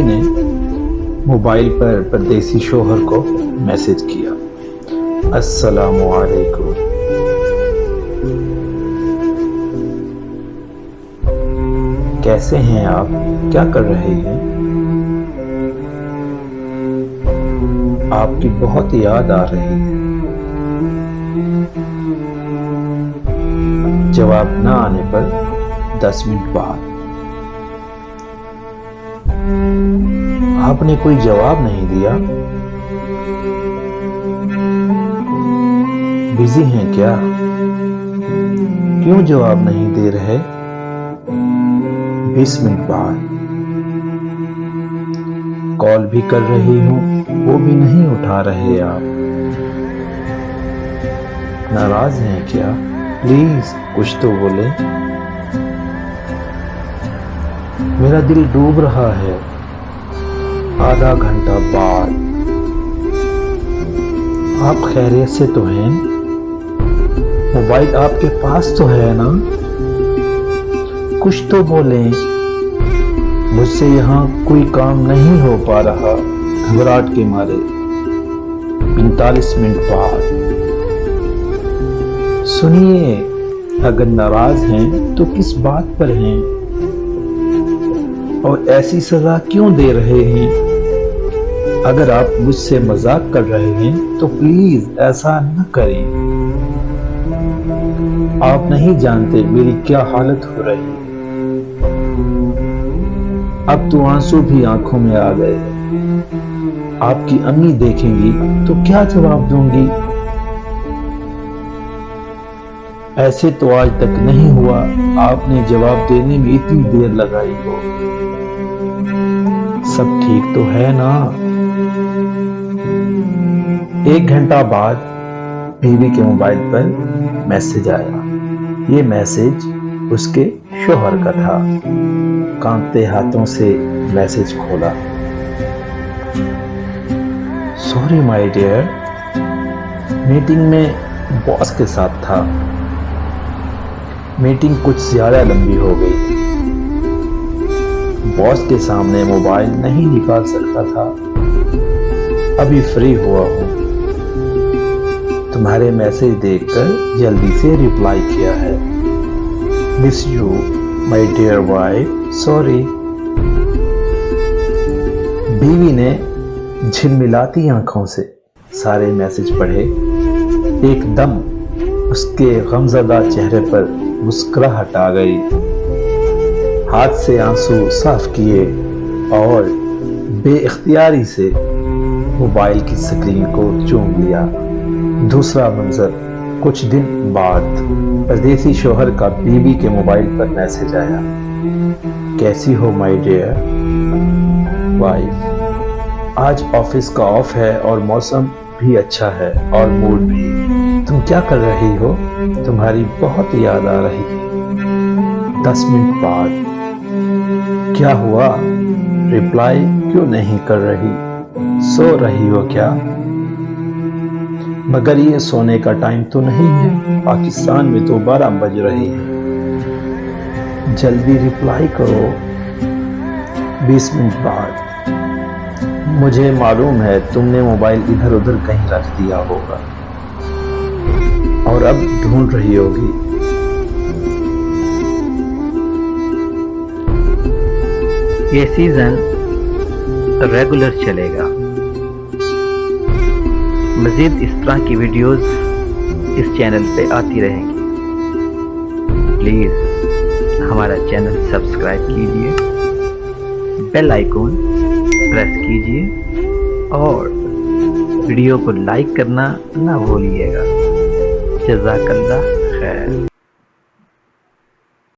نے موبائل پر پردیسی شوہر کو میسج کیا، السلام علیکم۔ کیسے ہیں آپ؟ کیا کر رہے ہیں؟ آپ کی بہت یاد آ رہی ہے۔ جواب نہ آنے پر 10 منٹ بعد آپ نے کوئی جواب نہیں دیا۔ بزی ہیں کیا؟ کیوں جواب نہیں دے رہے؟ 20 منٹ بعد کال بھی کر رہی ہوں، وہ بھی نہیں اٹھا رہے آپ۔ ناراض ہیں کیا؟ پلیز کچھ تو بولے۔ میرا دل ڈوب رہا ہے۔ آدھا گھنٹہ بعد آپ خیریت سے تو ہیں؟ موبائل آپ کے پاس تو ہے نا؟ کچھ تو بولیں۔ مجھ سے یہاں کوئی کام نہیں ہو پا رہا، گھبراہٹ کے مارے۔ 45 منٹ بعد سنیے، اگر ناراض ہیں تو کس بات پر ہیں اور ایسی سزا کیوں دے رہے ہیں؟ اگر آپ مجھ سے مذاق کر رہے ہیں تو پلیز ایسا نہ کریں۔ آپ نہیں جانتے میری کیا حالت ہو رہی ہے۔ اب تو آنسو بھی آنکھوں میں آ گئے۔ آپ کی امی دیکھیں گی تو کیا جواب دوں گی؟ ایسے تو آج تک نہیں ہوا آپ نے جواب دینے میں اتنی دیر لگائی ہو۔ سب ٹھیک تو ہے نا؟ 1 گھنٹہ بعد بیوی کے موبائل پر میسج آیا۔ یہ میسج اس کے شوہر کا تھا۔ کانپتے ہاتھوں سے میسج کھولا۔ سوری مائی ڈیئر، میٹنگ میں باس کے ساتھ تھا۔ میٹنگ کچھ زیادہ لمبی ہو گئی تھی۔ باس کے سامنے موبائل نہیں نکال سکتا تھا۔ ابھی فری ہوا ہوں۔ تمہارے میسج دیکھ کر جلدی سے ریپلائی کیا ہے۔ Miss you my dear wife, sorry. بیوی نے جھلملاتی آنکھوں سے سارے میسج پڑھے۔ ایک دم اس کے غمزدہ چہرے پر مسکراہٹ آ گئی۔ ہاتھ سے آنسو صاف کیے اور بے اختیاری سے موبائل کی سکرین کو چوم لیا۔ دوسرا منظر، کچھ دن بعد پردیسی شوہر کا بیوی کے موبائل پر میسج آیا۔ کیسی ہو مائی ڈیئر وائف؟ آج آفس کا آف ہے اور موسم بھی اچھا ہے اور موڈ بھی۔ تم کیا کر رہی ہو؟ تمہاری بہت یاد آ رہی ہے۔ 10 منٹ بعد کیا ہوا؟ ریپلائی کیوں نہیں کر رہی؟ سو رہی ہو کیا؟ مگر یہ سونے کا ٹائم تو نہیں ہے، پاکستان میں تو 12 بج رہی ہے۔ جلدی ریپلائی کرو۔ 20 منٹ بعد مجھے معلوم ہے تم نے موبائل ادھر ادھر کہیں رکھ دیا ہوگا اور اب ڈھونڈ رہی ہوگی۔ یہ سیزن ریگولر چلے گا۔ مزید اس طرح کی ویڈیوز اس چینل پہ آتی رہیں گی۔ پلیز ہمارا چینل سبسکرائب کیجیے، بیل آئیکن پریس کیجیے اور ویڈیو کو لائک کرنا نہ بھولیے گا۔ جزاک اللہ خیر۔